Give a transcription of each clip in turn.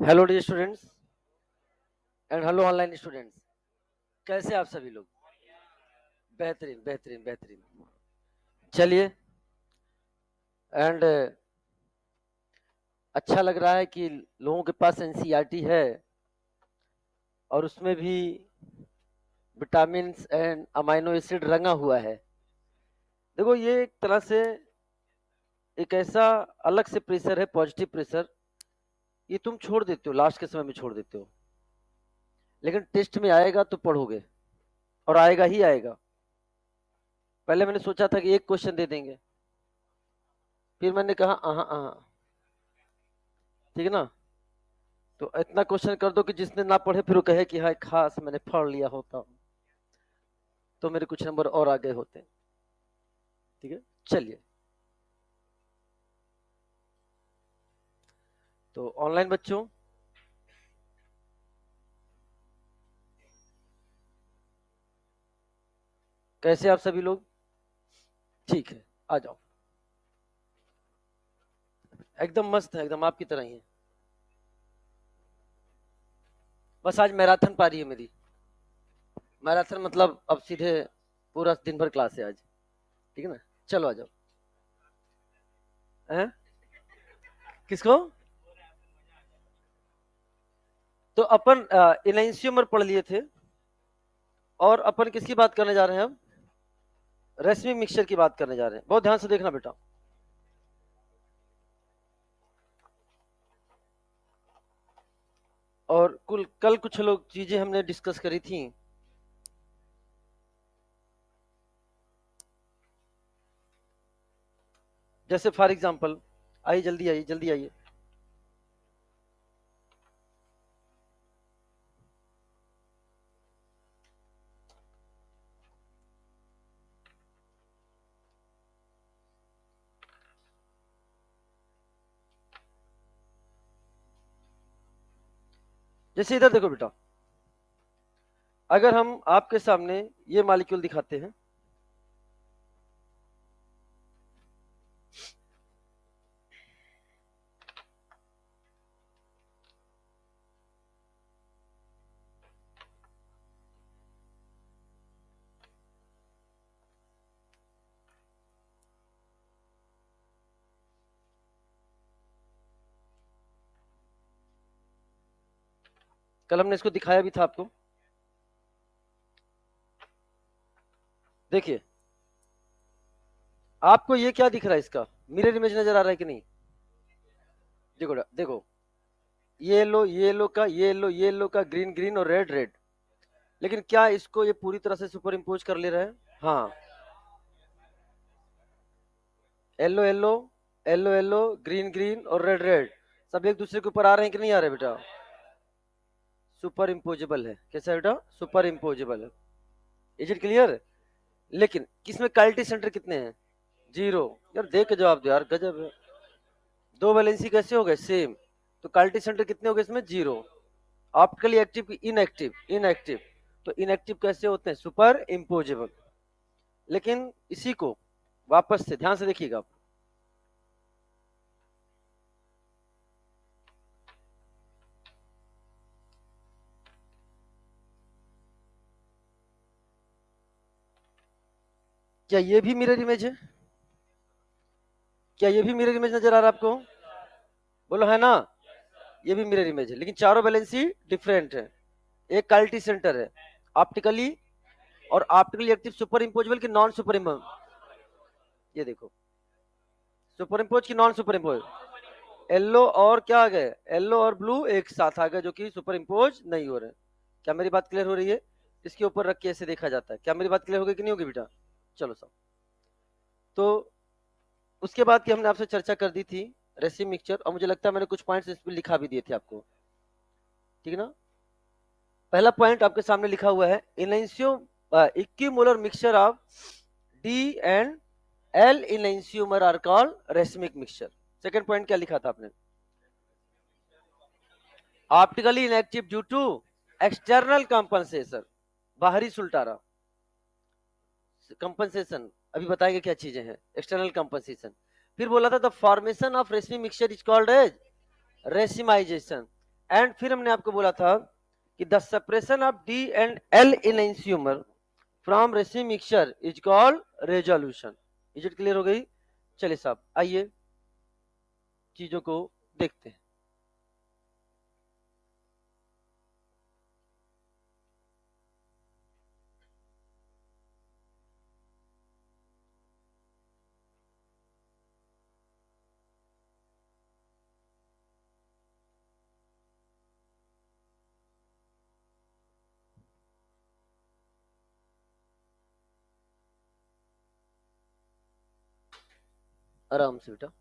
Hello dear students and hello online students. कैसे आप सभी लोग? बेहतरीन बेहतरीन बेहतरीन। चलिए एंड अच्छा लग रहा है कि लोगों के पास एनसीईआरटी है और उसमें भी विटामिन एंड अमाइनो एसिड रंगा हुआ है। देखो, ये एक तरह से एक ऐसा अलग से प्रेशर है, पॉजिटिव प्रेशर। ये तुम छोड़ देते हो, लास्ट के समय में छोड़ देते हो, लेकिन टेस्ट में आएगा तो पढ़ोगे और आएगा ही आएगा। पहले मैंने सोचा था कि एक क्वेश्चन दे देंगे, फिर मैंने कहा ठीक है ना। तो इतना क्वेश्चन कर दो कि जिसने ना पढ़े फिर वो कहे कि हाँ खास मैंने पढ़ लिया होता तो मेरे कुछ नंबर और आगे होते। ठीक है, चलिए। तो ऑनलाइन बच्चों, कैसे आप सभी लोग? ठीक है, आ जाओ। एकदम मस्त है, एकदम आपकी तरह ही है। बस आज मैराथन पारी है मेरी। मैराथन मतलब अब सीधे पूरा दिन भर क्लास है आज। ठीक है ना, चलो आ जाओ। हैं? किसको? तो अपन इलेंशियमर पढ़ लिए थे और अपन किसकी बात करने जा रहे हैं अब? रेशमी मिक्सचर की बात करने जा रहे हैं। बहुत ध्यान से देखना बेटा। और कुल कल कुछ लोग चीजें हमने डिस्कस करी थी। जैसे फॉर एग्जांपल, आइए जल्दी आइए जल्दी आइए। जैसे इधर देखो बेटा, अगर हम आपके सामने ये मॉलिक्यूल दिखाते हैं, कल हमने इसको दिखाया भी था आपको। देखिए, आपको ये क्या दिख रहा है? इसका मिरर इमेज नजर आ रहा है कि नहीं? देखो देखो, ये येलो का, ग्रीन ग्रीन और रेड रेड। लेकिन क्या इसको ये पूरी तरह से सुपर इम्पोज कर ले रहा है? हाँ, yellow yellow, yellow yellow, green green और रेड रेड सब एक दूसरे के ऊपर आ रहे हैं कि नहीं आ रहे बेटा? सुपर इम्पोजेबल है। कैसा है बेटा? सुपर इम्पोजेबल है। Is it clear? लेकिन किसमें क्वालिटी सेंटर कितने हैं? जीरो। यार देख के जवाब दो यार, गजब है। दो वैलेंसी कैसे हो गए? सेम। तो क्वालिटी सेंटर कितने हो गए इसमें? जीरो। ऑप्टिकली एक्टिव की इनएक्टिव? इनएक्टिव। तो इनएक्टिव कैसे होते हैं? Super imposable. लेकिन इसी को वापस से ध्यान से देखिएगा आप। क्या ये भी मिरर इमेज है? क्या ये भी मिरर इमेज नजर आ रहा है आपको? बोलो है ना? ये भी मिरर इमेज है, लेकिन चारों वैलेंसी डिफरेंट है। एक क्वालिटी सेंटर है ऑप्टिकली, और ऑप्टिकली एक्टिव सुपर इम्पोजेबल की नॉन सुपर इम्पोज। ये देखो, सुपर इम्पोज की नॉन सुपर इम्पोज। येलो और क्या आ गए? येलो और ब्लू एक साथ आ गए, जो कि सुपर इम्पोज नहीं हो रहे। क्या मेरी बात क्लियर हो रही है? इसके ऊपर रख के ऐसे देखा जाता है। क्या मेरी बात क्लियर होगी कि नहीं होगी बेटा? चलो सब। तो उसके बाद की हमने आपसे चर्चा कर दी थी रेसिम मिक्सचर, और मुझे लगता है मैंने कुछ पॉइंट्स इस पर लिखा भी दिए थे आपको। ठीक है ना? पहला पॉइंट आपके सामने लिखा हुआ है, इलेंशियो equimolar mixture of D and L enantiomer are called racemic mixture. Second point क्या लिखा था आपने? Optically inactive due to external compensation, बाहरी सुल्टारा। कंपनसेशन अभी बताएंगे क्या चीजें हैं एक्सटर्नल कंपनसेशन। फिर बोला था the formation of racemic mixture is called as racemisation, and फिर हमने आपको बोला था कि the separation of D and L enantiomer from racemic mixture is called resolution. Is it clear हो गई? चलिए साहब आइए चीजों को देखते हैं। आराम से बेटा।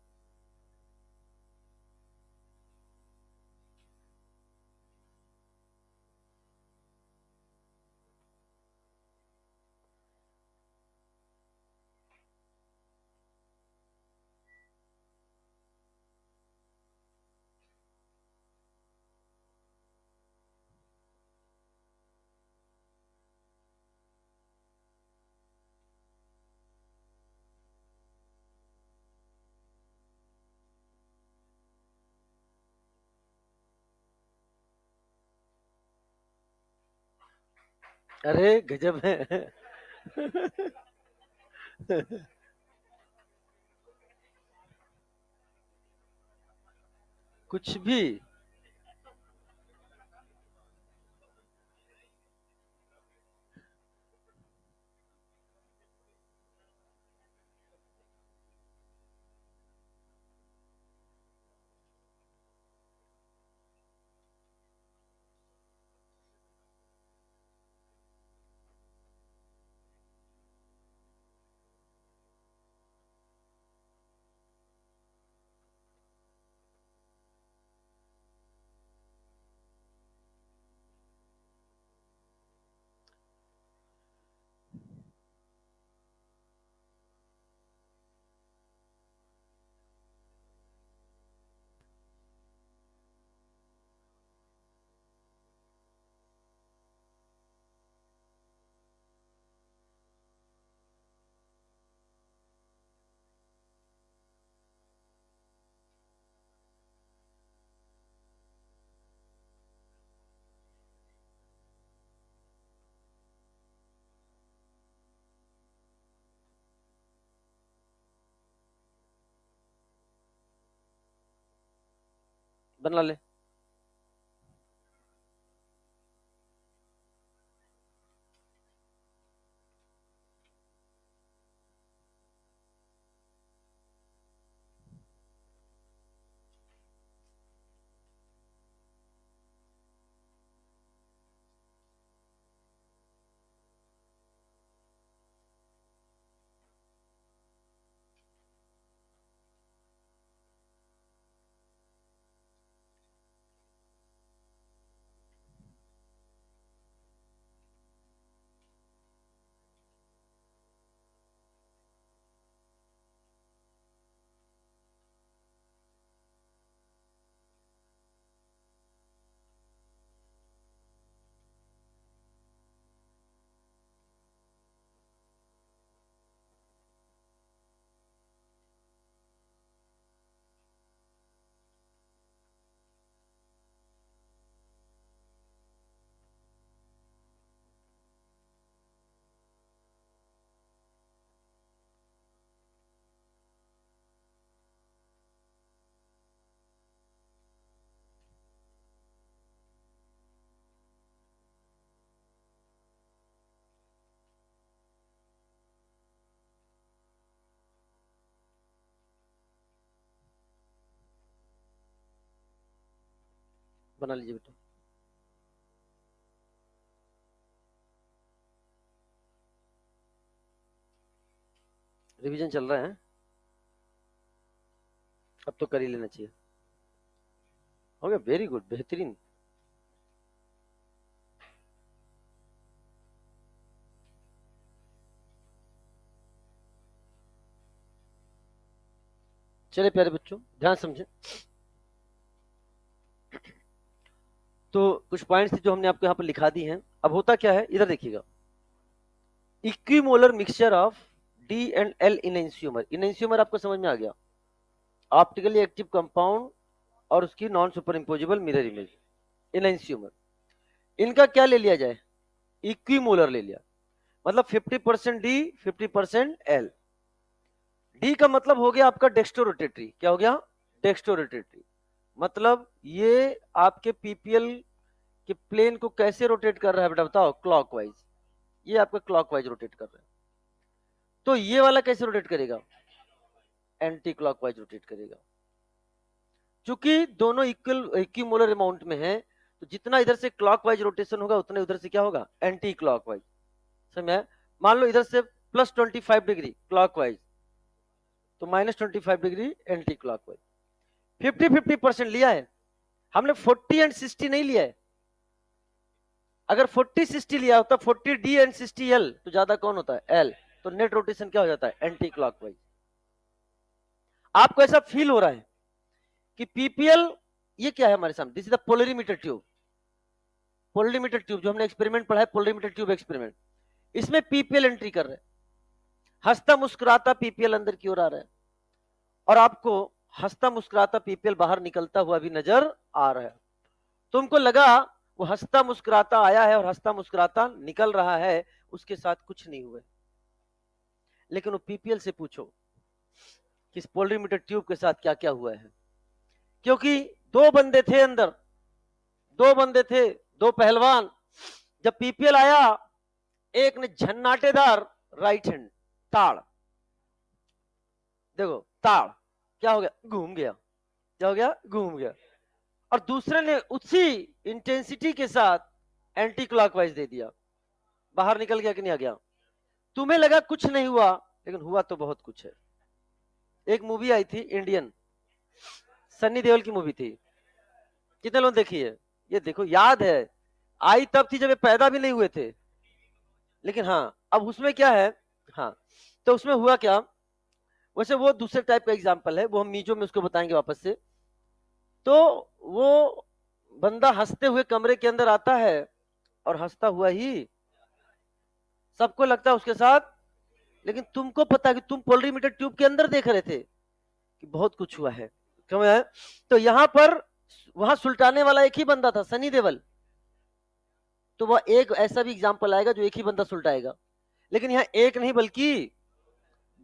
अरे गजब है। कुछ भी। बना ले। बना लीजिए बेटा। रिवीजन चल रहा है, अब तो कर ही लेना चाहिए। हो गया, वेरी गुड, बेहतरीन। चलिए प्यारे बच्चों ध्यान समझे। तो कुछ पॉइंट्स जो हमने आपको यहाँ पर लिखा दी हैं। अब होता क्या है, इधर देखिएगा। Equimolar mixture of D and L enantiomer. Enantiomer आपको समझ में आ गया, ऑप्टिकली एक्टिव कंपाउंड और उसकी non super imposable mirror image. Enantiomer. इनका क्या ले लिया जाए, इक्विमोलर ले लिया, मतलब 50% डी 50% एल। डी का मतलब हो गया आपका डेक्स्टोरोटेटरी, क्या हो गया, डेक्स्टोरोटेटरी। मतलब ये आपके पीपीएल के प्लेन को कैसे रोटेट कर रहा है बेटा बताओ, क्लॉकवाइज। ये आपका क्लॉकवाइज रोटेट कर रहा है। तो ये वाला कैसे रोटेट करेगा, एंटी क्लॉकवाइज रोटेट करेगा। चूंकि दोनों इक्विमोलर अमाउंट में है, तो जितना इधर से क्लॉकवाइज रोटेशन होगा उतना उधर से क्या होगा, एंटी क्लॉकवाइज। समझ में? मान लो इधर से +25 डिग्री क्लॉकवाइज, तो -25 डिग्री एंटी क्लॉकवाइज। 50-50% लिया है हमने, 40 एंड 60 नहीं लिया है। अगर 40-60 लिया होता 40 डी एंड 60 एल, तो ज्यादा कौन होता है, एल। तो नेट रोटेशन क्या हो जाता है, एंटी क्लॉकवाइज। आपको ऐसा फील हो रहा है कि पीपीएल ये क्या है हमारे सामने, this is the polarimeter tube. Polarimeter tube जो हमने एक्सपेरिमेंट पढ़ा है, पोलरीमीटर ट्यूब एक्सपेरिमेंट, इसमें पीपीएल एंट्री कर रहे हैं। हंसता मुस्कुराता पीपीएल अंदर की ओर आ रहा है, और आपको हंसता मुस्कुराता पीपीएल बाहर निकलता हुआ भी नजर आ रहा है। तुमको लगा वो हंसता मुस्कुराता आया है और हंसता मुस्कुराता निकल रहा है, उसके साथ कुछ नहीं हुआ। लेकिन वो पीपीएल से पूछो कि इस पोलरीमीटर ट्यूब के साथ क्या क्या हुआ है। क्योंकि दो बंदे थे अंदर, दो बंदे थे, दो पहलवान। जब पीपीएल आया, एक ने झन्नाटेदार राइट हैंड ताड़, देखो ताड़ क्या हो गया, घूम गया, क्या हो गया, घूम गया। और दूसरे ने उसी इंटेंसिटी के साथ एंटी क्लॉकवाइज दे दिया, बाहर निकल गया कि नहीं आ गया। तुम्हें लगा कुछ नहीं हुआ, लेकिन हुआ तो बहुत कुछ है। एक मूवी आई थी इंडियन, सन्नी देओल की मूवी थी, कितने लोग देखी है, ये देखो याद है, आई तब थी जब ये पैदा भी नहीं हुए थे। लेकिन हाँ, अब उसमें क्या है, हाँ, तो उसमें हुआ क्या, वैसे वो दूसरे टाइप का एग्जाम्पल है, वो हम मीजो में उसको बताएंगे वापस से। तो वो बंदा हंसते हुए कमरे के अंदर आता है, और हंसता हुआ ही सबको लगता है उसके साथ, लेकिन तुमको पता है कि तुम पोलरीमीटर ट्यूब के अंदर देख रहे थे कि बहुत कुछ हुआ है। समझ आया? तो यहां पर वहां सुलटाने वाला एक ही बंदा था, सनी देओल। तो वह एक ऐसा भी एग्जाम्पल आएगा जो एक ही बंदा सुलटाएगा, लेकिन यहाँ एक नहीं बल्कि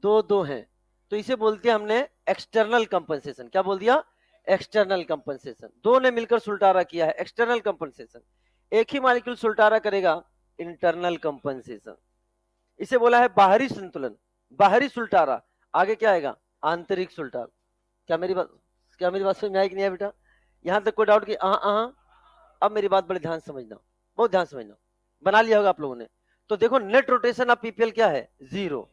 दो दो हैं। तो इसे बोलते हैं हमने एक्सटर्नल कंपनसेशन। क्या बोल दिया, एक्सटर्नल कंपनसेशन। दो ने मिलकर सुलटारा किया है, एक्सटर्नल कंपनसेशन। एक ही मॉलिक्यूल सुलटारा करेगा, इंटरनल कंपनसेशन। इसे बोला है बाहरी संतुलन, बाहरी सुलटारा। आगे क्या आएगा, आंतरिक सुलटारा। क्या मेरी बात समझ में आई कि नहीं है बेटा? यहां तक कोई डाउट कि अब मेरी बात बड़े ध्यान समझना, बहुत ध्यान समझना, बना लिया होगा आप लोगों ने। तो देखो नेट रोटेशन ऑफ पीपीएल क्या है, 0।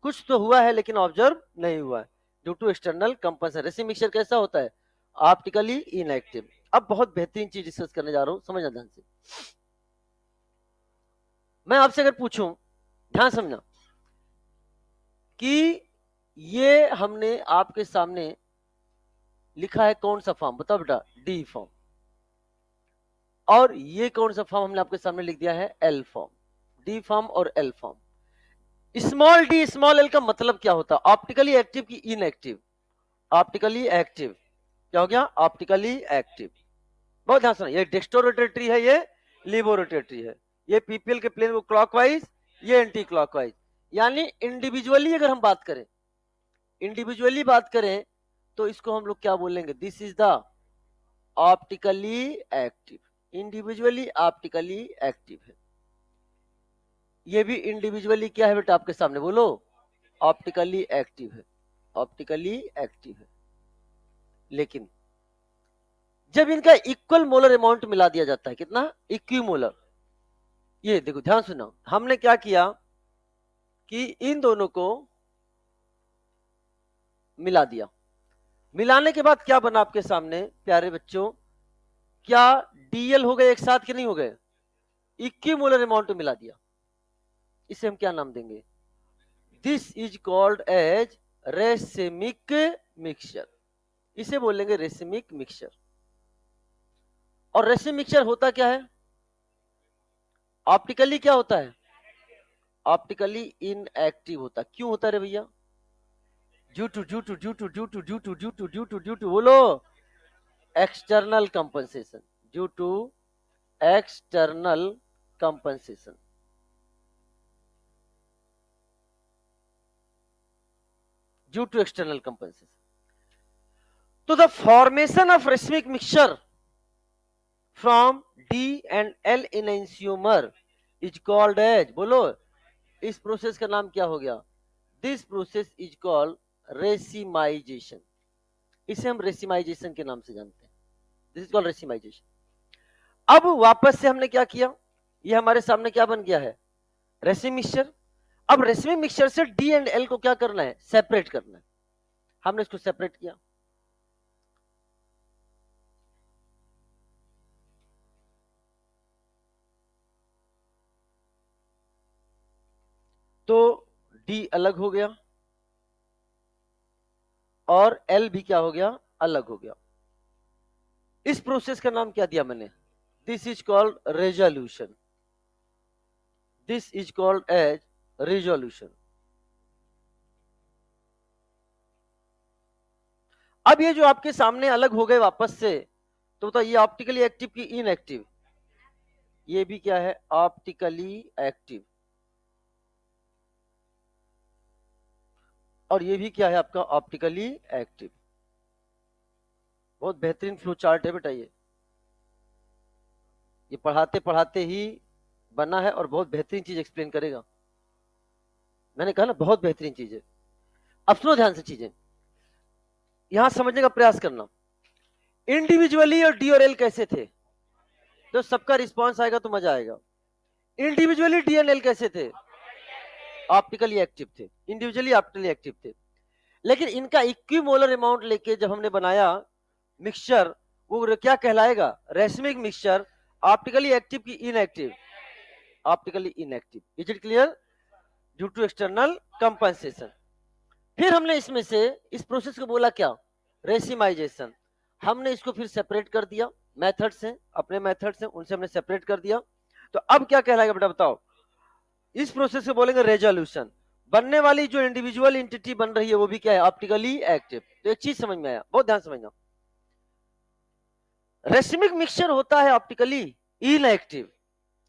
कुछ तो हुआ है लेकिन ऑब्जर्व नहीं हुआ है, due to external compensation. Racemic mixture कैसा होता है, ऑप्टिकली इनएक्टिव। अब बहुत बेहतरीन चीज डिस्कस करने जा रहा हूं, समझना ध्यान से। मैं आपसे अगर पूछूं, ध्यान समझना, कि ये हमने आपके सामने लिखा है कौन सा फॉर्म, बताओ बेटा, डी फॉर्म। और ये कौन सा फॉर्म हमने आपके सामने लिख दिया है, एल फॉर्म। डी फॉर्म और L form. Small D small L का मतलब क्या होता है, ऑप्टिकली एक्टिव की इनएक्टिव, ऑप्टिकली एक्टिव। क्या हो गया, ऑप्टिकली एक्टिव। बहुत ध्यान सुना, ये डेक्स्टोरोटेटरी है, ये लिबोरोटेटरी है। ये पीपीएल के प्लेन को क्लॉकवाइज, ये एंटी क्लॉकवाइज। यानी इंडिविजुअली अगर हम बात करें, इंडिविजुअली बात करें, तो इसको हम लोग क्या बोलेंगे, this is the optically active. Individually optically active है। ये भी इंडिविजुअली क्या है बेटा आपके सामने, बोलो, ऑप्टिकली एक्टिव है, ऑप्टिकली एक्टिव है। लेकिन जब इनका इक्वल मोलर अमाउंट मिला दिया जाता है, कितना, इक्विमोलर। ये देखो ध्यान सुनो, हमने क्या किया कि इन दोनों को मिला दिया। मिलाने के बाद क्या बना आपके सामने प्यारे बच्चों, क्या डीएल हो गए एक साथ कि नहीं हो गए, इक्विमोलर अमाउंट मिला दिया। इसे हम क्या नाम देंगे, this is called as racemic mixture. इसे बोलेंगे रेसिमिक मिक्सचर। और रेसिमिक मिक्सचर होता क्या है, ऑप्टिकली क्या होता है, ऑप्टिकली इनएक्टिव होता है। क्यों होता है रे भैया, ड्यू टू बोलो, external compensation. Due to external compensation. Due to external compensation. तो the formation of racemic mixture from D and L enantiomer is called as, बोलो इस प्रोसेस का नाम क्या हो गया? This process is called racemisation. इसे हम रेसिमाइजेशन के नाम से जानते हैं। This is called racemisation. अब वापस से हमने क्या किया, ये हमारे सामने क्या बन गया है? रेसिम मिक्सचर। अब रेसिम मिक्सचर से डी एंड एल को क्या करना है? सेपरेट करना है। हमने इसको सेपरेट किया। तो डी अलग हो गया और एल भी क्या हो गया? अलग हो गया। इस प्रोसेस का नाम क्या दिया मैंने? This is called resolution. This is called as resolution. अब ये जो आपके सामने अलग हो गए वापस से, तो ये ऑप्टिकली एक्टिव की इनएक्टिव? ये भी क्या है? Optically active. और ये भी क्या है आपका? Optically active. बहुत बेहतरीन फ्लो चार्ट है बेटा। ये पढ़ाते पढ़ाते ही बना है और बहुत बेहतरीन चीज एक्सप्लेन करेगा। मैंने कहा ना, बहुत बेहतरीन चीज है। अब सुनो ध्यान से चीजें, यहां समझने का प्रयास करना। इंडिविजुअली और डी और एल कैसे थे? तो सबका रिस्पॉन्स आएगा तो मजा आएगा। इंडिविजुअली डी एंड एल कैसे थे? ऑप्टिकली एक्टिव थे। इंडिविजुअली ऑप्टिकली एक्टिव थे। लेकिन इनका इक्विमोलर अमाउंट लेके जब हमने बनाया मिक्सचर, वो क्या कहलाएगा? Racemic mixture. ऑप्टिकली एक्टिव की inactive? Optically inactive. Is it clear? Due to external compensation. फिर हमने इसमें से इस प्रोसेस को बोला क्या? रेसिमाइजेशन। हमने इसको फिर सेपरेट कर दिया। मेथड से, अपने मेथड से उनसे हमने सेपरेट कर दिया। तो अब क्या कहलाएगा बेटा बताओ? इस प्रोसेस को बोलेंगे रेजोल्यूशन। बनने वाली जो इंडिविजुअल एंटिटी बन रही है वो भी क्या है? Optically active. तो एक चीज समझ में आया, बहुत ध्यान समझना। रेसिमिक मिक्सचर होता है ऑप्टिकली इनएक्टिव,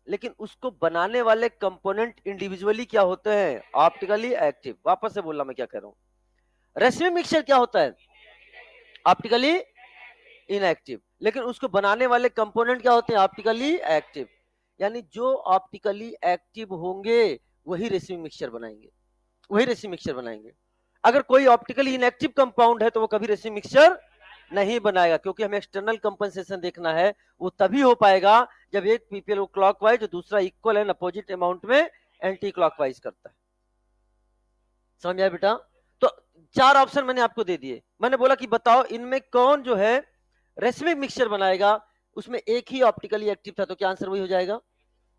लेकिन उसको बनाने वाले कंपोनेंट इंडिविजुअली क्या होते हैं? Optically active. वापस से बोलना मैं क्या कह रहा हूं। रेसिमिक मिक्सचर क्या होता है? ऑप्टिकली इनएक्टिव, लेकिन उसको बनाने वाले कंपोनेंट क्या होते हैं? Optically active. यानी जो ऑप्टिकली एक्टिव होंगे वही रेसिमिक मिक्सचर बनाएंगे, वही रेसिमिक मिक्सचर बनाएंगे। अगर कोई ऑप्टिकली इनएक्टिव कंपाउंड है तो वो कभी रेसिमिक मिक्सचर नहीं बनाएगा, क्योंकि हमें एक्सटर्नल कंपनसेशन देखना है। वो तभी हो पाएगा जब एक पीपीएल क्लॉकवाइज और दूसरा इक्वल एंड अपोजिट अमाउंट में एंटी क्लॉकवाइज करता है। समझ आया बेटा? तो चार ऑप्शन मैंने आपको दे दिए। मैंने बोला कि बताओ इनमें कौन जो है रेसिमिक मिक्सचर बनाएगा। उसमें एक ही ऑप्टिकली एक्टिव था, तो क्या आंसर वही हो जाएगा?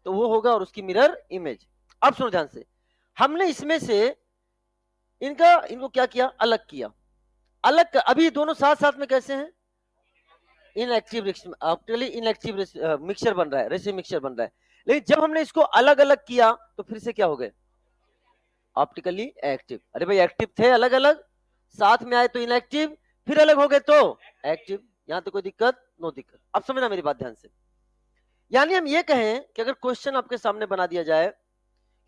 तो वो होगा और उसकी मिरर इमेज। अब सुनो ध्यान से, हमने इसमें से इनको क्या किया? अलग किया। अलग अभी दोनों साथ साथ में कैसे हैं? इनएक्टिव, ऑप्टिकली इनएक्टिव मिक्सचर बन रहा है, रेसिमिक मिक्सचर बन रहा है। लेकिन जब हमने इसको अलग अलग किया तो फिर से क्या हो गए? Optically active. अरे भाई एक्टिव थे अलग अलग, साथ में आए तो इनएक्टिव, फिर अलग हो गए तो एक्टिव। यहां तो कोई दिक्कत? नो दिक्कत। अब समझना मेरी बात ध्यान से। यानी हम ये कहें कि अगर क्वेश्चन आपके सामने बना दिया जाए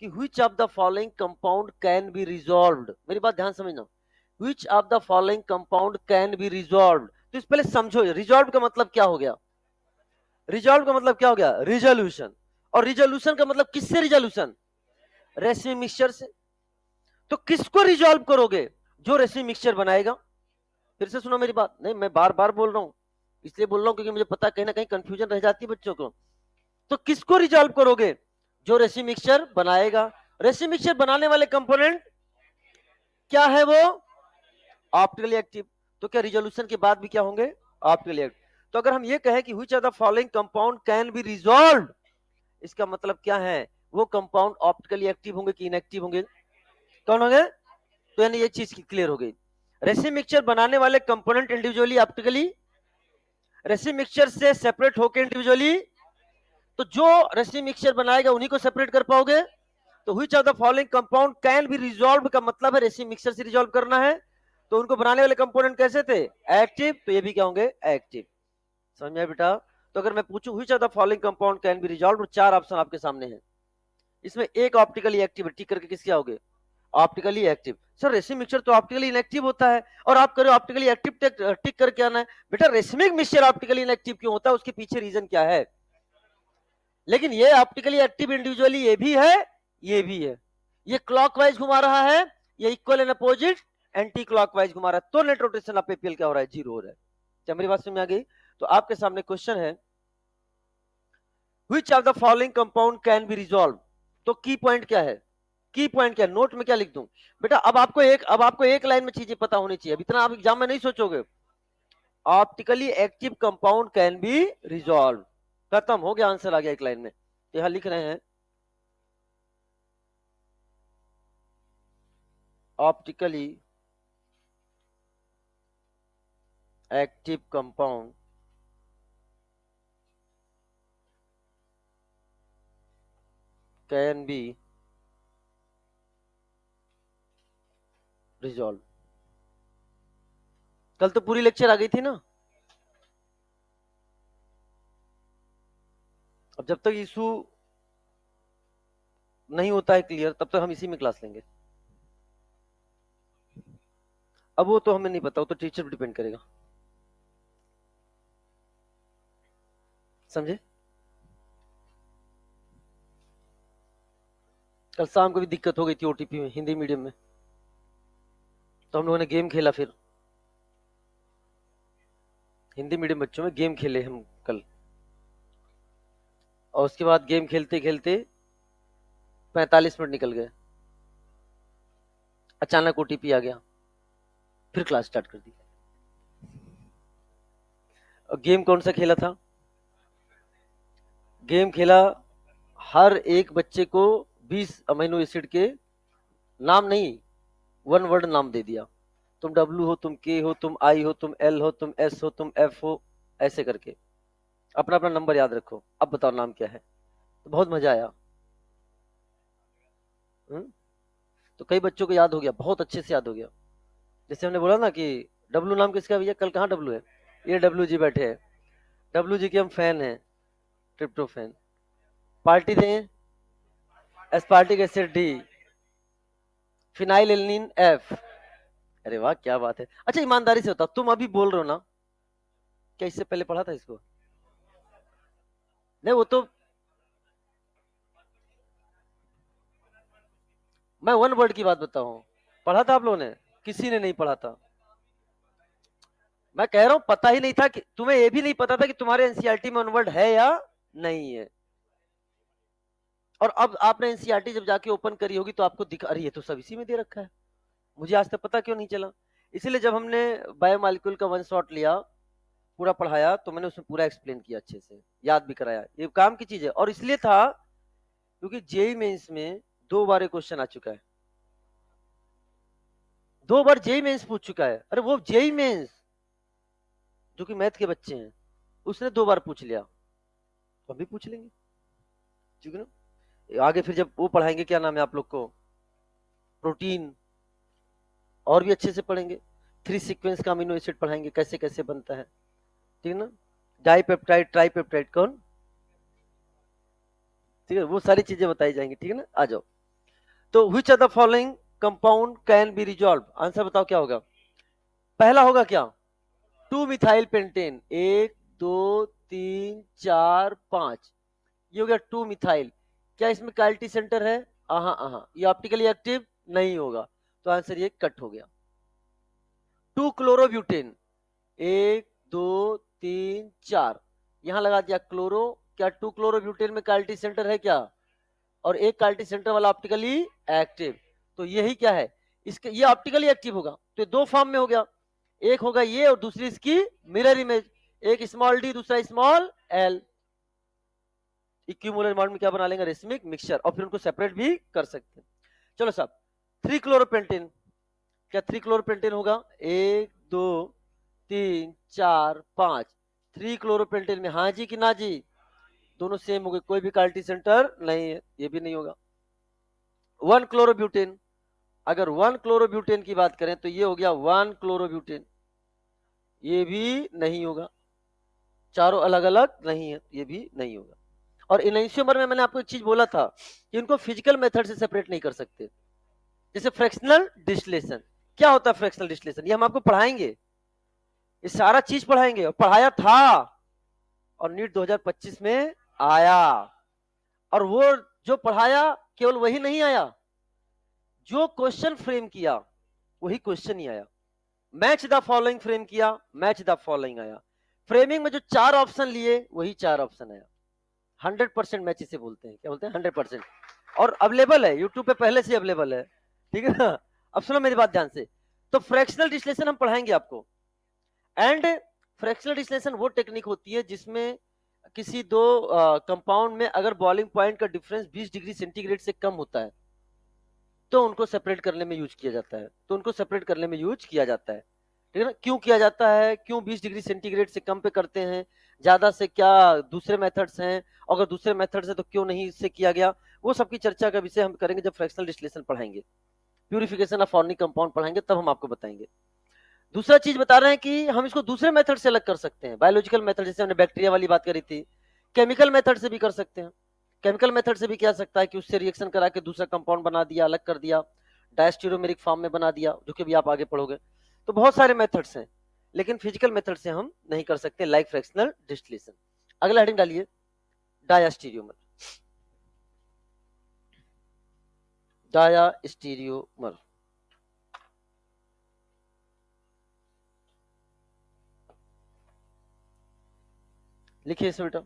कि which of the following compound can be resolved, मेरी बात ध्यान समझना, which of the following compound can be resolved, तो इस पहले समझो रिजॉल्व का मतलब क्या हो गया? रिजॉल्व का मतलब क्या हो गया? रिजोल्यूशन। और रिजोल्यूशन का मतलब किससे रिजोल्यूशन? रेसिमिक मिक्सचर से। तो किसको रिजॉल्व करोगे? जो रेसिमिक मिक्सचर बनाएगा। फिर से सुनो मेरी बात, नहीं मैं बार बार बोल रहा हूं, इसलिए बोल रहा हूं क्योंकि मुझे पता कहीं ना कहीं कंफ्यूजन रह जाती है बच्चों को। तो किसको रिजॉल्व करोगे? जो रेसिमिक मिक्सचर बनाएगा। रेसिमिक मिक्सचर बनाने वाले कंपोनेंट क्या है? वो ऑप्टिकली एक्टिव। तो क्या रिजोल्यूशन के बाद भी क्या होंगे? Optically active. तो अगर हम ये कहें कि which of the following compound can B resolved, इसका मतलब क्या है? वो कंपाउंड ऑप्टिकली एक्टिव होंगे कि इनएक्टिव होंगे? कौन होंगे? तो यानी ये चीज क्लियर हो गई। रेसिमिक मिक्सचर बनाने वाले component individually optically, racemic mixture से सेपरेट होकर इंडिविजुअली। तो जो रेसिमिक मिक्सचर बनाएगा उन्हीं को सेपरेट कर पाओगे। तो which of the following compound can be resolve का मतलब है रेसिमिक मिक्सचर से रिजॉल्व करना है। तो उनको बनाने वाले कंपोनेंट कैसे थे? एक्टिव। तो ये भी क्या होंगे? एक्टिव। समझ में आया बेटा? तो अगर मैं पूछूं which of the following compound can be resolve, चार ऑप्शन आपके सामने हैं, इसमें एक ऑप्टिकली एक्टिव, टिक करके किसके आओगे, optically active. Sir racemic mixture तो ऑप्टिकली इनएक्टिव होता है, और आप करो ऑप्टिकली एक्टिव, टिक करके आना है। बेटा रेसिमिक मिक्सचर ऑप्टिकली इनएक्टिव क्यों होता है, उसके पीछे रीजन क्या है? लेकिन ये ऑप्टिकली एक्टिव इंडिविजुअली ये भी है, ये भी है, ये क्लॉकवाइज घुमा रहा है, ये equal and opposite anti clockwise घुमा रहा है, तो नेट रोटेशन ऑफ एपीएल क्या हो रहा है, जीरो हो रहा है। क्या मेरी बात समझ में आ गई? तो आपके सामने क्वेश्चन है which of the following compound can be resolve, तो की पॉइंट क्या है, की पॉइंट क्या, नोट में क्या लिख दूं? बेटा अब आपको एक लाइन में चीजें पता होनी चाहिए, अब इतना आप एग्जाम में नहीं सोचोगे। Optically active compound can be resolve, खत्म हो गया, आंसर आ गया एक लाइन में। यहां लिख रहे हैं optically active compound can be resolve. कल तो पूरी लेक्चर आ गई थी ना, अब जब तक इशू नहीं होता है क्लियर तब तक हम इसी में क्लास लेंगे। अब वो तो हमें नहीं पता, वो तो टीचर पर डिपेंड करेगा, समझे? कल शाम को भी दिक्कत हो गई थी ओटीपी में, हिंदी मीडियम में, तो हम लोगों ने गेम खेला, फिर हिंदी मीडियम बच्चों में गेम खेले हम कल, और उसके बाद गेम खेलते खेलते 45 मिनट निकल गए, अचानक ओटीपी आ गया, फिर क्लास स्टार्ट कर दी। और गेम कौन सा खेला था? गेम खेला, हर एक बच्चे को 20 अमीनो एसिड के नाम नहीं, वन वर्ड नाम दे दिया, तुम डब्ल्यू हो, तुम के हो, तुम आई हो, तुम एल हो, तुम एस हो, तुम एफ हो, ऐसे करके अपना अपना नंबर याद रखो, अब बताओ नाम क्या है। तो बहुत मजा आया। तो कई बच्चों को याद हो गया, बहुत अच्छे से याद हो गया। जैसे हमने बोला ना कि डब्लू नाम किसका है भैया, कल कहाँ डब्लू है, ये डब्लू जी बैठे हैं, डब्लू जी के हम फैन हैं, ट्रिप्टोफैन। पार्टी दें, aspartic acid D, phenyl alanine F. अरे वाह क्या बात है। अच्छा ईमानदारी से बताओ, तुम अभी बोल रहे हो ना, क्या इससे पहले पढ़ा था इसको? नहीं वो तो मैं वन वर्ड की बात बताऊं, पढ़ा था आप लोगों ने? किसी ने नहीं पढ़ा था। मैं कह रहा हूं पता ही नहीं था कि तुम्हें, ये भी नहीं पता था कि तुम्हारे एनसीईआरटी में वन वर्ड है या नहीं है। और अब आपने एनसीईआरटी जब जाके ओपन करी होगी तो आपको दिख, अरे ये तो सब इसी में दे रखा है, मुझे आज तक पता क्यों नहीं चला। इसीलिए जब हमने बायोमॉलिक्यूल का वन शॉट लिया, पूरा पढ़ाया, तो मैंने उसमें पूरा एक्सप्लेन किया, अच्छे से याद भी कराया, ये काम की चीज है। और इसलिए था क्योंकि जेई मेंस में 2 बार ये क्वेश्चन आ चुका है, 2 बार जेई मेंस पूछ चुका है। अरे वो जेई मेंस जो कि मैथ के बच्चे हैं, उसने 2 बार पूछ लिया, तो हम भी पूछ लेंगे, ठीक है ना? आगे फिर जब वो पढ़ाएंगे, क्या नाम है आप लोग को, प्रोटीन, और भी अच्छे से पढ़ेंगे। 3 सीक्वेंस का अमीनो एसिड पढ़ाएंगे, कैसे कैसे बनता है, ठीक है ना? डाइपेप्टाइड, ट्राइपेप्टाइड, कौन, ठीक है, वो सारी चीजें बताई जाएंगी, ठीक है ना? आ जाओ। तो which are the following compound can be resolve, answer बताओ क्या होगा? पहला होगा क्या, 2 मिथाइल पेंटेन, 1 2 3 4 5, ये हो गया 2 मिथाइल। क्या इसमें कैल्टी सेंटर है? ये ऑप्टिकली एक्टिव नहीं होगा, तो आंसर ये कट हो गया। 2 क्लोरोब्यूटेन, 1 2 3 4, यहां लगा दिया क्लोरो, क्या 2 क्लोरोब्यूटेन में कैल्टी सेंटर है क्या? और एक कैल्टी सेंटर वाला ऑप्टिकली एक्टिव, तो यही क्या है, इसके ये ऑप्टिकली एक्टिव होगा, तो 2 फॉर्म में हो गया, एक होगा ये और दूसरी इसकी मिरर इमेज, एक स्मॉल डी दूसरा स्मॉल एल। इक्विमोलर अमाउंट में क्या बना लेंगे, रेसिमिक मिक्सचर, और फिर उनको सेपरेट भी कर सकते हैं। चलो साहब, 3 क्लोरोपेंटेन, क्या 3 क्लोरोपेंटेन होगा? 1 2 3 4 5, 3 क्लोरोपेंटेन में हाँ जी कि ना जी, दोनों सेम हो गए, कोई भी कार्टी सेंटर नहीं है, ये भी नहीं होगा। 1 क्लोरोब्यूटेन, अगर 1 क्लोरोब्यूटेन की बात करें तो ये हो गया 1 क्लोरोब्यूटेन, ये भी नहीं होगा। चारों अलग अलग नहीं है, ये भी नहीं होगा। और इनैंशियोमर में मैंने आपको एक चीज बोला था कि इनको फिजिकल मेथड से सेपरेट नहीं कर सकते। जैसे फ्रैक्शनल डिस्टिलेशन, क्या होता है फ्रैक्शनल डिस्टिलेशन, ये हम आपको पढ़ाएंगे, ये सारा चीज पढ़ाएंगे और पढ़ाया था, और नीट 2025 में आया। और वो जो पढ़ाया केवल वही नहीं आया, जो क्वेश्चन फ्रेम किया वही क्वेश्चन ही आया। मैच द फॉलोइंग फ्रेम किया, मैच द फॉलोइंग आया। फ्रेमिंग में जो 4 ऑप्शन लिए वही 4 ऑप्शन आया। 100% मैच इसे बोलते हैं, क्या बोलते हैं, 100%। और अवेलेबल है यूट्यूब पे, पहले से अवेलेबल है, ठीक है ना। अब सुनो मेरी बात ध्यान से। तो फ्रैक्शनल डिस्टिलेशन हम पढ़ाएंगे आपको। एंड फ्रैक्शनल डिस्टिलेशन वो टेक्निक होती है जिसमें किसी दो कंपाउंड में अगर बॉइलिंग पॉइंट का डिफरेंस 20 डिग्री सेंटीग्रेड से कम होता है तो उनको सेपरेट करने में यूज किया जाता है, तो उनको सेपरेट करने में यूज किया जाता है, ठीक है ना। क्यों किया जाता है, क्यों 20 डिग्री सेंटीग्रेड से कम पे करते हैं, ज्यादा से क्या दूसरे मेथड्स हैं, अगर दूसरे मेथड्स है तो क्यों नहीं इससे किया गया, वो सबकी चर्चा का विषय हम करेंगे जब फ्रैक्शनल डिस्टिलेशन पढ़ाएंगे, प्यूरिफिकेशन ऑफ ऑर्गेनिक कंपाउंड पढ़ाएंगे, तब हम आपको बताएंगे। दूसरा चीज बता रहे हैं कि हम इसको दूसरे मेथड से अलग कर सकते हैं, बायोलॉजिकल मेथड, जैसे हमने बैक्टीरिया वाली बात करी थी, केमिकल मेथड से भी कर सकते हैं। केमिकल मेथड से भी क्या सकता है कि उससे रिएक्शन करा के दूसरा कंपाउंड बना दिया, अलग कर दिया, डायस्टीरियोमेरिक फॉर्म में बना दिया, जो कि भी आप आगे पढ़ोगे। तो बहुत सारे मेथड्स हैं, लेकिन फिजिकल मेथड से हम नहीं कर सकते, लाइक फ्रैक्शनल डिस्टिलेशन। अगला हेडिंग डालिए, डायास्टीरियोमर। डायास्टीरियोमर लिखिए इसे बेटा।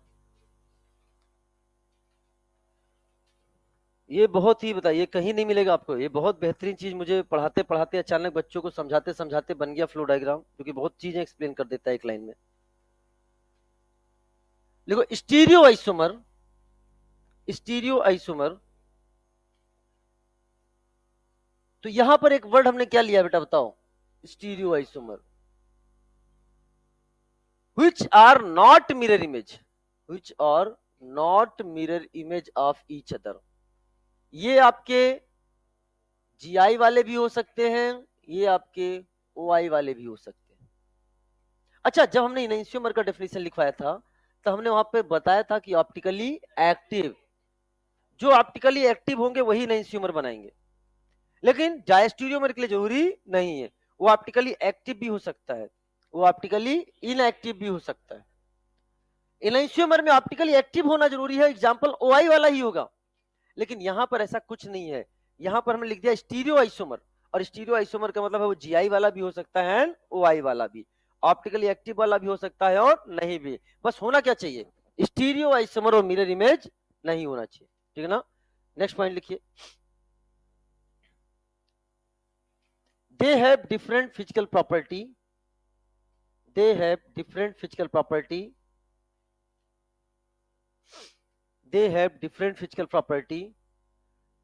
ये बहुत ही, बताइए, कहीं नहीं मिलेगा आपको, ये बहुत बेहतरीन चीज, मुझे पढ़ाते पढ़ाते अचानक बच्चों को समझाते समझाते बन गया फ्लो डायग्राम, जो कि बहुत चीजें एक्सप्लेन कर देता है एक लाइन में। देखो, स्टीरियो आइसोमर, स्टीरियो आइसोमर, तो यहां पर एक वर्ड हमने क्या लिया बेटा, बताओ, stereo isomer, which are not mirror image, which are not mirror image of each other। ये आपके जीआई वाले भी हो सकते हैं, ये आपके ओआई वाले भी हो सकते हैं। अच्छा, जब हमने इनैंशियोमर का डेफिनेशन लिखवाया था तो हमने वहां पे बताया था कि ऑप्टिकली एक्टिव, जो ऑप्टिकली एक्टिव होंगे वही इनैंशियोमर बनाएंगे, लेकिन डायस्टीरियोमर के लिए जरूरी नहीं है, वो ऑप्टिकली एक्टिव भी हो सकता है, वो ऑप्टिकली इनएक्टिव भी हो सकता है। इनैंशियोमर में ऑप्टिकली एक्टिव होना जरूरी है, एग्जांपल ओआई वाला ही होगा, लेकिन यहां पर ऐसा कुछ नहीं है। यहां पर हमने लिख दिया स्टीरियो आइसोमर, और स्टीरियो आइसोमर का मतलब है वो जीआई वाला भी हो सकता है एंड ओआई वाला भी, ऑप्टिकली एक्टिव वाला भी हो सकता है और नहीं भी, बस होना क्या चाहिए, स्टीरियो आइसोमर और मिरर इमेज नहीं होना चाहिए, ठीक है ना। नेक्स्ट पॉइंट लिखिए, they have different physical property, they have different physical property, they have different physical property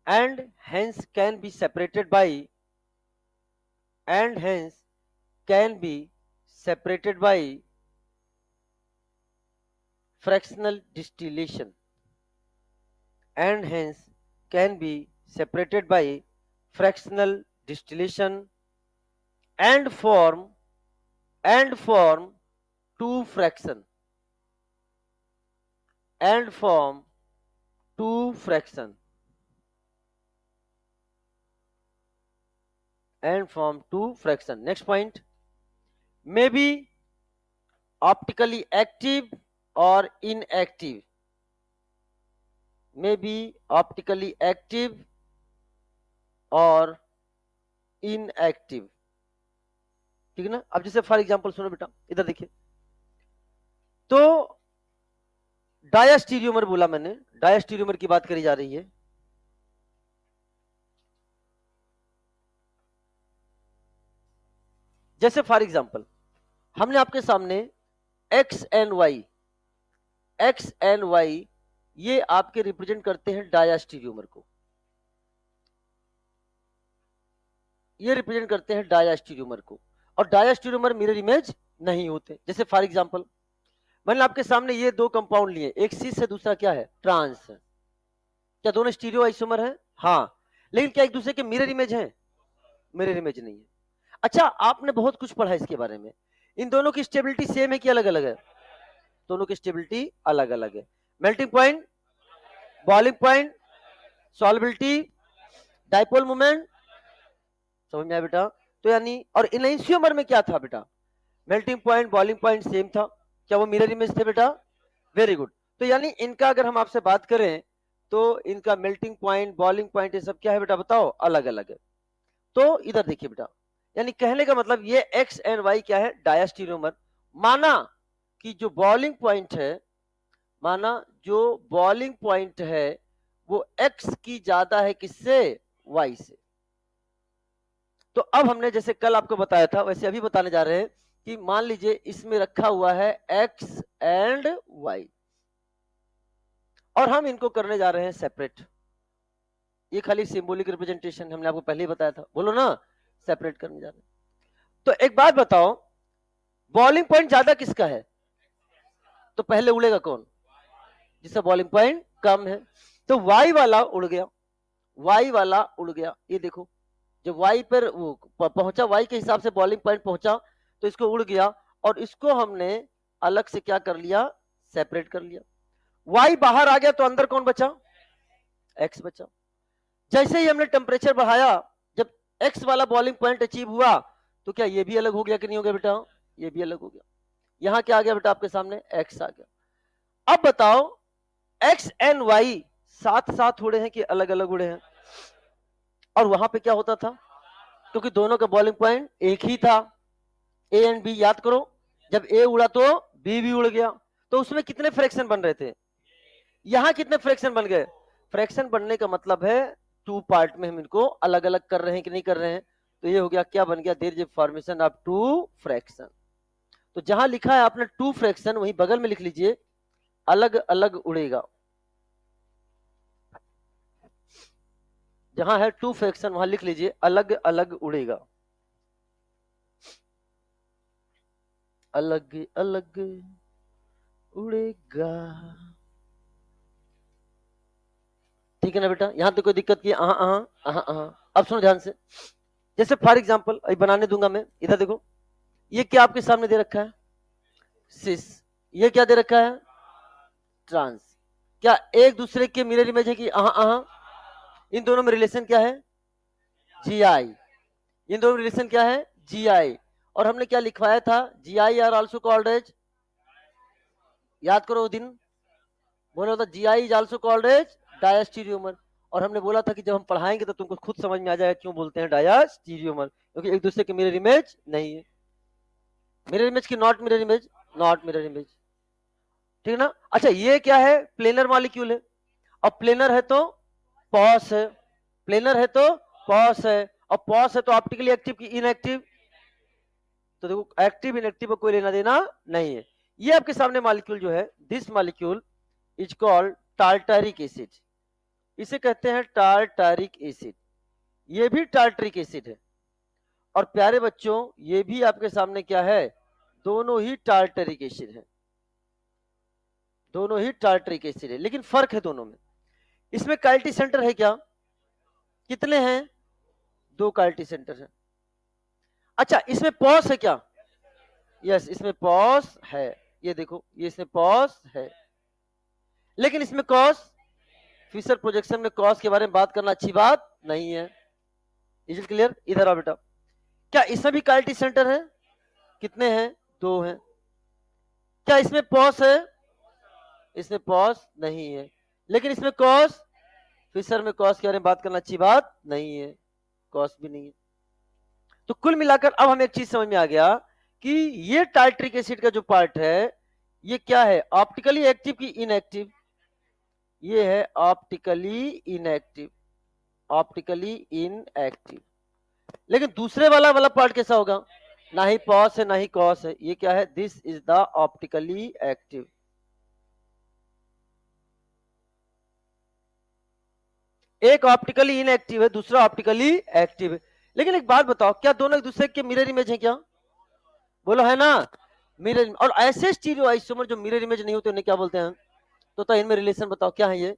and hence can be separated by, and hence can be separated by fractional distillation, and hence can be separated by fractional distillation and form two fraction, and form two fraction, and form two fraction. Next point, may be optically active or inactive, may be optically active और inactive, ठीक है ना। अब जैसे for example सुनो बेटा, इधर देखिए, तो डायास्टीरियोमर बोला मैंने, डायास्टीरियोमर की बात करी जा रही है। जैसे फॉर एग्जांपल हमने आपके सामने X and Y, X and Y ये आपके रिप्रेजेंट करते हैं डायास्टीरियोमर को, ये रिप्रेजेंट करते हैं डायास्टीरियोमर को, और डायास्टीरियोमर मिरर इमेज नहीं होते। जैसे फॉर एग्जांपल मैंने आपके सामने ये दो कंपाउंड लिए, एक सिस है दूसरा क्या है, ट्रांस है, क्या दोनों स्टीरियो आइसोमर है, हाँ, लेकिन क्या एक दूसरे के मिरर इमेज है, मिरर इमेज नहीं है। अच्छा, आपने बहुत कुछ पढ़ा इसके बारे में, इन दोनों की स्टेबिलिटी सेम है कि अलग अलग है, दोनों की स्टेबिलिटी अलग अलग है। Melting point, boiling point, solubility, dipole moment, समझ में आया बेटा? तो यानी और इनैंसियोमर में क्या था बेटा? Melting point, boiling point same था। क्या वो मिरर इमेज थे बेटा? Very good. तो यानी इनका अगर हम आपसे बात करें तो इनका मेल्टिंग पॉइंट, बॉइलिंग पॉइंट, ये सब क्या है बेटा बताओ? अलग अलग है। तो इधर देखिए बेटा, यानी कहने का मतलब ये एक्स एंड वाई क्या है? डायस्टीरियोमर। माना कि जो बॉइलिंग पॉइंट है, माना जो बॉइलिंग पॉइंट है वो एक्स की ज्यादा है किससे? वाई से। तो अब हमने जैसे कल आपको बताया था वैसे अभी बताने जा रहे हैं कि मान लीजिए इसमें रखा हुआ है एक्स एंड वाई और हम इनको करने जा रहे हैं सेपरेट। ये खाली सिंबॉलिक रिप्रेजेंटेशन हमने आपको पहले ही बताया था, बोलो ना, सेपरेट करने जा रहे हैं। तो एक बात बताओ, बॉइलिंग पॉइंट ज्यादा किसका है? तो पहले उड़ेगा कौन? जिसका बॉइलिंग पॉइंट कम है। तो वाई वाला उड़ गया, वाई वाला उड़ गया। ये देखो, जब वाई पर वो पहुंचा, वाई के हिसाब से बॉइलिंग पॉइंट पहुंचा तो इसको उड़ गया और इसको हमने अलग से क्या कर लिया? सेपरेट कर लिया। वाई बाहर आ गया तो अंदर कौन बचा? एक्स बचा। जैसे ही हमने टेम्परेचर बढ़ाया, जब एक्स वाला बॉइलिंग पॉइंट अचीव हुआ तो क्या ये भी अलग हो गया कि नहीं हो गया बेटा? ये भी अलग हो गया। यहां क्या आ गया बेटा आपके सामने? एक्स आ गया। अब बताओ एक्स एंड वाई साथ साथ उड़े हैं कि अलग अलग उड़े हैं? और वहां पे क्या होता था? क्योंकि दोनों का बॉइलिंग पॉइंट एक ही था, ए एंड बी। याद करो, जब ए उड़ा तो बी भी उड़ गया। तो उसमें कितने फ्रैक्शन बन रहे थे? यहां कितने फ्रैक्शन बन गए? फ्रैक्शन बनने का मतलब है टू पार्ट में हम इनको अलग अलग कर रहे हैं कि नहीं कर रहे हैं। तो ये हो गया, क्या बन गया? There is formation of two fraction. तो जहां लिखा है आपने टू फ्रैक्शन, वहीं बगल में लिख लीजिए अलग अलग उड़ेगा। जहां है टू फ्रैक्शन वहां लिख लीजिए अलग अलग उड़ेगा। अलग अलग उड़ेगा। ठीक है ना बेटा? यहां तो कोई दिक्कत की? अब सुनो ध्यान से। जैसे फॉर एग्जांपल बनाने दूंगा मैं, इधर देखो, ये क्या आपके सामने दे रखा है? सिस। ये क्या दे रखा है? ट्रांस। क्या एक दूसरे के मिरर इमेज है कि? इन दोनों में रिलेशन क्या है? जी आई। इन दोनों में रिलेशन क्या है? जी आई। और हमने क्या लिखवाया था? G I are also called as, याद करो वो दिन बोला था, G I is also called as diastereomer. और हमने बोला था कि जब हम पढ़ाएंगे तो तुमको खुद समझ में आ जाएगा क्यों बोलते हैं डायस्टीरियोमर, क्योंकि एक दूसरे के मिरर इमेज नहीं है। मिरर इमेज की not mirror image? Not mirror image. ठीक है ना? अच्छा, ये क्या है? प्लेनर मॉलिक्यूल है। और प्लेनर है तो पॉस है, प्लेनर है तो पॉस है, और पॉस है तो ऑप्टिकली एक्टिव की इनएक्टिव? तो देखो एक्टिव इनएक्टिव को कोई लेना देना नहीं है। ये आपके सामने मॉलिक्यूल जो है, this molecule is called tartaric acid. इसे कहते हैं टार्टारिक एसिड। ये भी टार्टरिक एसिड है। और प्यारे बच्चों ये भी आपके सामने क्या है? दोनों ही टार्टरिक एसिड है, दोनों ही टार्टरिक एसिड है। लेकिन फर्क है दोनों में। इसमें क्वालिटी सेंटर है क्या? कितने हैं? दो क्वालिटी सेंटर है। अच्छा, इसमें पॉस है क्या? यस, इसमें पॉस है। ये देखो, ये इसमें पॉस है, लेकिन इसमें कॉस, फिशर प्रोजेक्शन में कॉस के बारे में बात करना अच्छी बात नहीं है। Is it clear? इधर आओ बेटा। क्या इसमें भी क्वालिटी सेंटर है? कितने हैं? दो हैं। क्या इसमें पॉस है? इसमें पॉस नहीं है, लेकिन इसमें कॉस, फिशर में कॉस के बारे में बात करना अच्छी बात नहीं है, कॉस भी नहीं है। तो कुल मिलाकर अब हमें एक चीज समझ में आ गया कि ये टार्ट्रिक एसिड का जो पार्ट है ये क्या है? ऑप्टिकली एक्टिव की इनएक्टिव? ये है ऑप्टिकली इनएक्टिव, ऑप्टिकली इनएक्टिव। लेकिन दूसरे वाला वाला पार्ट कैसा होगा? ना ही पॉस है ना ही कॉस है। ये क्या है? This is the optically active. एक ऑप्टिकली इनएक्टिव है, दूसरा ऑप्टिकली एक्टिव है। लेकिन एक बात बताओ, क्या दोनों एक दूसरे के मिरर इमेज है क्या? बोलो है ना? मिरर। और ऐसे स्टीरियो आइसोमर जो मिरर इमेज नहीं होते उन्हें क्या बोलते हैं? तो इनमें रिलेशन बताओ क्या है? ये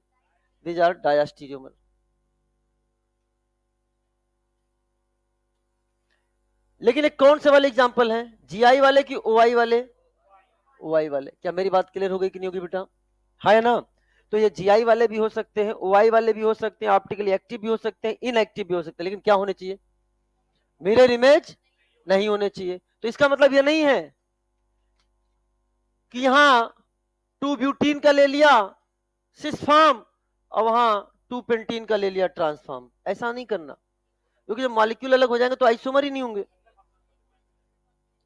दीज आर डायस्टीरियोमर। लेकिन एक कौन से वाले एग्जांपल हैं? जीआई वाले कि ओआई वाले? OI वाले। क्या मेरी बात क्लियर हो गई कि नहीं होगी बेटा? है ना? तो ये GI वाले भी हो सकते हैं, OI वाले भी हो सकते हैं, ऑप्टिकली एक्टिव भी हो सकते हैं, इनएक्टिव भी हो सकते हैं, लेकिन क्या होने चाहिए? मिरर इमेज नहीं होने चाहिए। तो इसका मतलब ये नहीं है कि यहां 2 ब्यूटीन का ले लिया सिस फॉर्म और वहां 2 पेंटीन का ले लिया ट्रांस फॉर्म, ऐसा नहीं करना, क्योंकि जब मॉलिक्यूल अलग हो जाएंगे तो आइसोमर ही नहीं होंगे।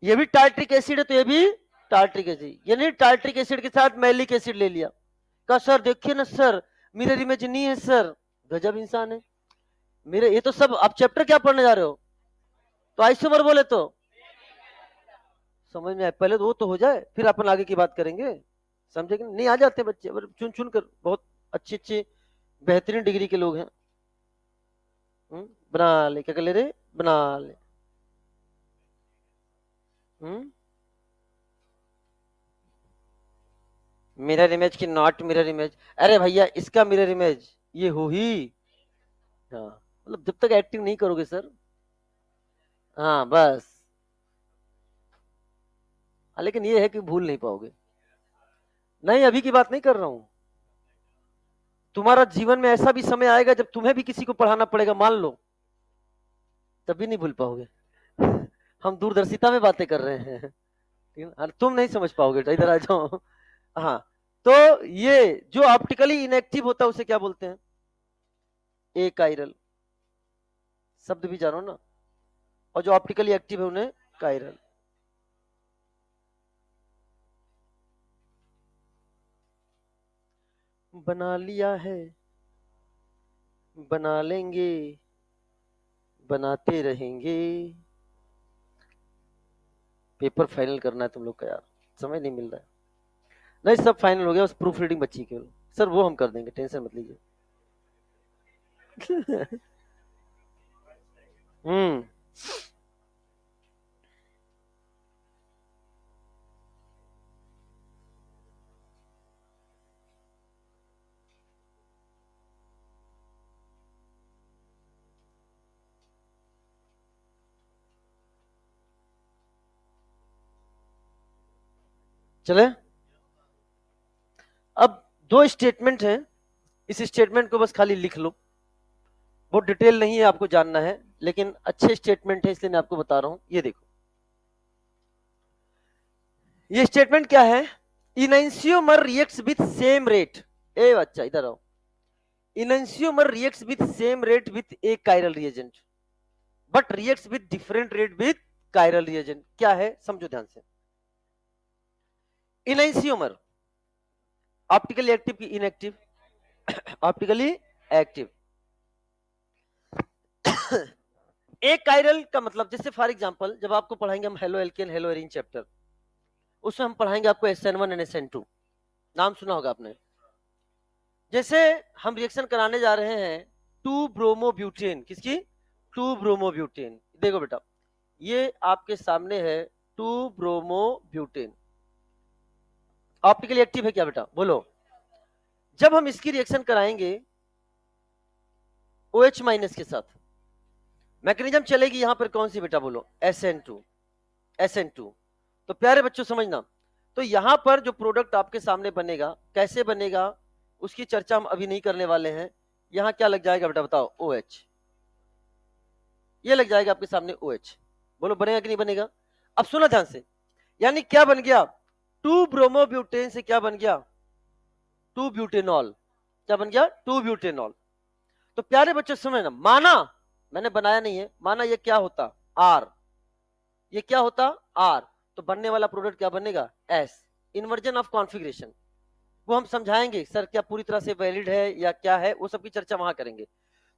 ये भी टार्ट्रिक एसिड है तो ये भी टार्ट्रिक एसिड, ये नहीं टार्ट्रिक एसिड के साथ मैलिक एसिड ले लिया, कहा सर देखिए ना सर मिरर इमेज नहीं है सर। गजब इंसान है। मेरे ये तो सब आप चैप्टर क्या पढ़ने जा रहे हो? तो आइसोमर बोले तो समझ में आए, पहले तो वो तो हो जाए फिर अपन आगे की बात करेंगे। समझे कि नहीं? आ जाते हैं बच्चे चुन चुन कर, बहुत अच्छे अच्छे बेहतरीन डिग्री के लोग हैं। बना ले, क्या कर ले रे? बना ले। मिरर इमेज की नॉट मिरर इमेज, अरे भैया इसका मिरर इमेज ये हो ही। हाँ मतलब जब तक एक्टिंग नहीं करोगे सर। हाँ बस। हाँ, लेकिन ये है कि भूल नहीं पाओगे। नहीं अभी की बात नहीं कर रहा हूं, तुम्हारा जीवन में ऐसा भी समय आएगा जब तुम्हें भी किसी को पढ़ाना पड़ेगा, मान लो, तभी नहीं भूल पाओगे। हम दूरदर्शिता में बातें कर रहे हैं, ठीक है? और तुम नहीं समझ पाओगे, तो इधर आ जाओ। हाँ, तो ये जो ऑप्टिकली इनएक्टिव होता है उसे क्या बोलते हैं? ए काइरल, शब्द भी जानो ना। और जो ऑप्टिकली एक्टिव है उन्हें काइरल। बना लिया है, बना लेंगे, बनाते रहेंगे। पेपर फाइनल करना है तुम लोग का यार, समय नहीं मिल रहा है। नहीं सब फाइनल हो गया, बस प्रूफ रीडिंग बची केवल। सर वो हम कर देंगे, टेंशन मत लीजिए। हम्म। चले, अब दो स्टेटमेंट है, इस स्टेटमेंट को बस खाली लिख लो, बहुत डिटेल नहीं है आपको जानना है, लेकिन अच्छे स्टेटमेंट है इसलिए मैं आपको बता रहा हूं। ये देखो, ये स्टेटमेंट क्या है? Enantiomer reacts with same rate, ए बच्चा इधर आओ, enantiomer reacts with same rate with a chiral reagent but reacts with different rate with chiral reagent. क्या है समझो ध्यान से। इनएंशियोमर ऑप्टिकली एक्टिव की इनएक्टिव, ऑप्टिकली एक्टिव। एक कायरल का मतलब, जैसे फॉर एग्जांपल जब आपको पढ़ाएंगे हम halo alkane halo arene chapter, उसमें हम पढ़ाएंगे आपको SN1 एंड SN2, नाम सुना होगा आपने। जैसे हम रिएक्शन कराने जा रहे हैं 2 ब्रोमोब्यूटेन, किसकी? 2 ब्रोमोब्यूटेन। देखो बेटा ये आपके सामने है 2 ब्रोमोब्यूटेन, ऑप्टिकली एक्टिव है क्या बेटा बोलो? जब हम इसकी रिएक्शन कराएंगे OH माइनस के साथ, मैकेनिज्म चलेगी यहां पर कौन सी बेटा बोलो? SN2, SN2। तो प्यारे बच्चों समझना, तो यहां पर जो प्रोडक्ट आपके सामने बनेगा, कैसे बनेगा उसकी चर्चा हम अभी नहीं करने वाले हैं। यहां क्या लग जाएगा बेटा बताओ? OH, ये लग जाएगा आपके सामने OH। बोलो बनेगा कि नहीं बनेगा? अब सुनो ध्यान से, यानी क्या बन गया? 2 ब्रोमोब्यूटेन से क्या बन गया? 2 ब्यूटेनॉल। क्या बन गया? 2 ब्यूटेनॉल। तो प्यारे बच्चों समझना, माना मैंने बनाया नहीं है, माना ये क्या होता? R, ये क्या होता? R, तो बनने वाला प्रोडक्ट क्या बनेगा? S। इन्वर्जन ऑफ कॉन्फ़िगरेशन वो हम समझाएंगे सर, क्या पूरी तरह से वैलिड है या क्या है, वो सब की चर्चा वहां करेंगे।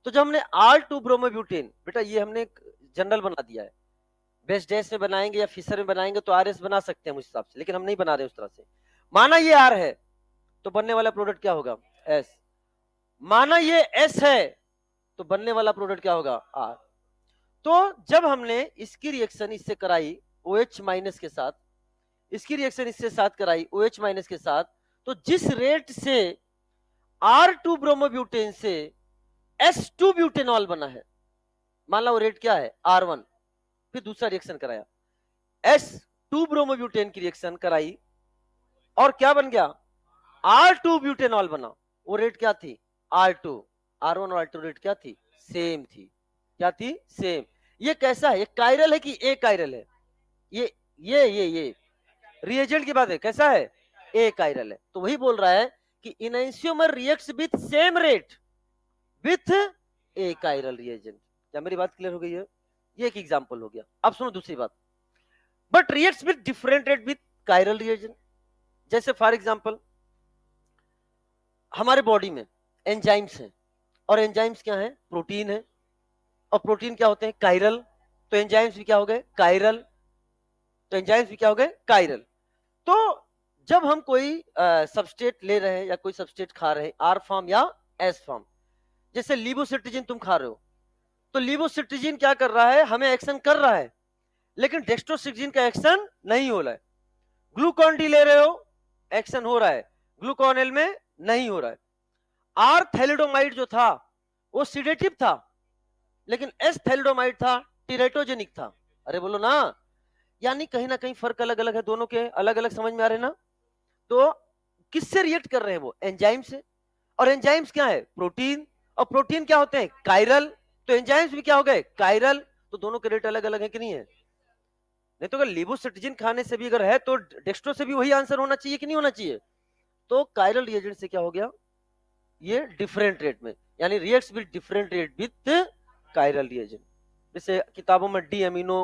तो जब हमने R2 ब्रोमोब्यूटेन, बेटा ये हमने जनरल बना दिया है, बेस्ट डैश में बनाएंगे या फिशर में बनाएंगे तो RS बना सकते हैं उस हिसाब से, लेकिन हम नहीं बना रहे उस तरह से। माना ये R है तो बनने वाला प्रोडक्ट क्या होगा? S। माना ये S है तो बनने वाला प्रोडक्ट क्या होगा? R। तो जब हमने इसकी रिएक्शन इससे कराई OH माइनस के साथ, इसकी रिएक्शन इससे साथ कराई OH माइनस के साथ, तो जिस रेट से R2 ब्रोमोब्यूटेन से S2 ब्यूटेनॉल बना है, मान लो रेट क्या है? R1। फिर दूसरा रिएक्शन कराया, S2 ब्रोमोब्यूटेन की रिएक्शन कराई और क्या बन गया, R2 ब्यूटेनॉल बना। वो रेट क्या थी, R2। R1 और R2 रेट क्या थी, सेम थी। क्या थी, सेम। ये कैसा है, ये कायरल है कि ए कायरल है, ये रिएजेंट की बात है, कैसा है, ए कायरल है। तो वही बोल रहा है कि enantiomer reacts with same rate with a chiral reagent. क्या मेरी बात क्लियर हो गई है, ये एक एग्जांपल हो गया। अब सुनो दूसरी बात, but reacts with different rate with chiral reagent. जैसे फॉर एग्जांपल हमारे बॉडी में एंजाइम्स हैं, और एंजाइम्स क्या है, प्रोटीन है, और प्रोटीन क्या होते हैं, कायरल। तो एंजाइम्स भी क्या हो गए, कायरल। तो एंजाइम्स भी क्या हो गए, कायरल। तो जब हम कोई सबस्ट्रेट ले रहे हैं या कोई सबस्ट्रेट खा रहे हैं, आर फॉर्म या एस फॉर्म, जैसे लीवोसिट्रिजिन तुम खा रहे हो, तो लीवोसिट्रिजिन क्या कर रहा है, हमें एक्शन कर रहा है, लेकिन डेक्स्ट्रोसिट्रिजिन का एक्शन नहीं हो रहा है। ग्लूकॉन डी ले रहे हो, एक्शन हो रहा है, ग्लूकॉन एल में नहीं हो रहा है। आर थैलिडोमाइड जो था वो सिडेटिव था, लेकिन एस थैलिडोमाइड था टिरेटोजेनिक था। अरे बोलो ना, यानी कहीं ना कहीं फर्क अलग अलग है, दोनों के अलग अलग समझ में आ रहे ना। तो किससे रिएक्ट कर रहे हैं वो, एंजाइम से। और एंजाइम्स क्या है, प्रोटीन, और प्रोटीन क्या होते हैं, कायरल। तो एंजाइम्स भी क्या हो गए, कायरल। तो दोनों के रेट अलग अलग है कि नहीं है। नहीं तो अगर लीवोसिट्रिजिन खाने से भी अगर है तो डेक्स्ट्रो से भी वही आंसर होना चाहिए कि नहीं होना चाहिए। तो कायरल रिएजेंट से क्या हो गया, ये डिफरेंट रेट में, यानी reacts with different rate with chiral reagent. जैसे किताबों में डी अमीनो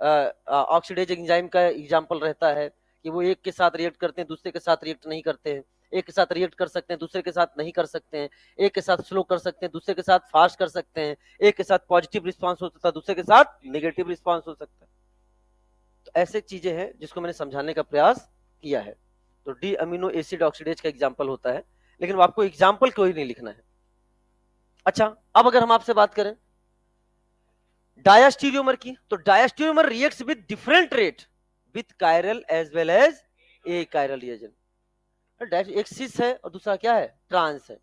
ऑक्सीडेज एंजाइम का एग्जांपल रहता है कि वो एक के साथ रिएक्ट करते हैं, दूसरे के साथ रिएक्ट नहीं करते हैं। एक के साथ रिएक्ट कर सकते हैं, दूसरे के साथ नहीं कर सकते हैं। एक के साथ स्लो कर सकते हैं, दूसरे के साथ फास्ट कर सकते हैं। एक के साथ पॉजिटिव रिस्पांस हो सकता है, दूसरे के साथ नेगेटिव रिस्पांस हो सकता है। तो ऐसे चीजें हैं जिसको मैंने समझाने का प्रयास किया है। तो डी अमीनो एसिड ऑक्सीडेज का एग्जाम्पल होता है, लेकिन वो आपको एग्जाम्पल कोई नहीं लिखना है। अच्छा, अब अगर हम आपसे बात करें डायास्टीरियोमर की, तो diastereomer reacts with different rate with chiral as well as a chiral reagent. एक सिस है और दूसरा क्या है, ट्रांस है।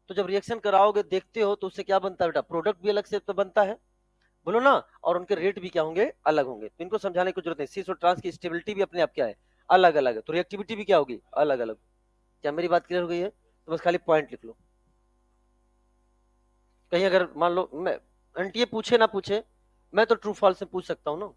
तो जब रिएक्शन कराओगे देखते हो तो उससे क्या बनता है बेटा, प्रोडक्ट भी अलग से तो बनता है, बोलो ना। और उनके रेट भी क्या होंगे, अलग होंगे। तो इनको समझाने की जरूरत नहीं, सिस और ट्रांस की स्टेबिलिटी भी अपने आप क्या है, अलग अलग है। तो रिएक्टिविटी भी क्या होगी, अलग अलग। क्या मेरी बात क्लियर हो गई है, तो बस खाली पॉइंट लिख लो। कहीं अगर मान लो मैं एनटीए पूछे ना पूछे, मैं तो ट्रू फॉल्स से पूछ सकता हूँ ना।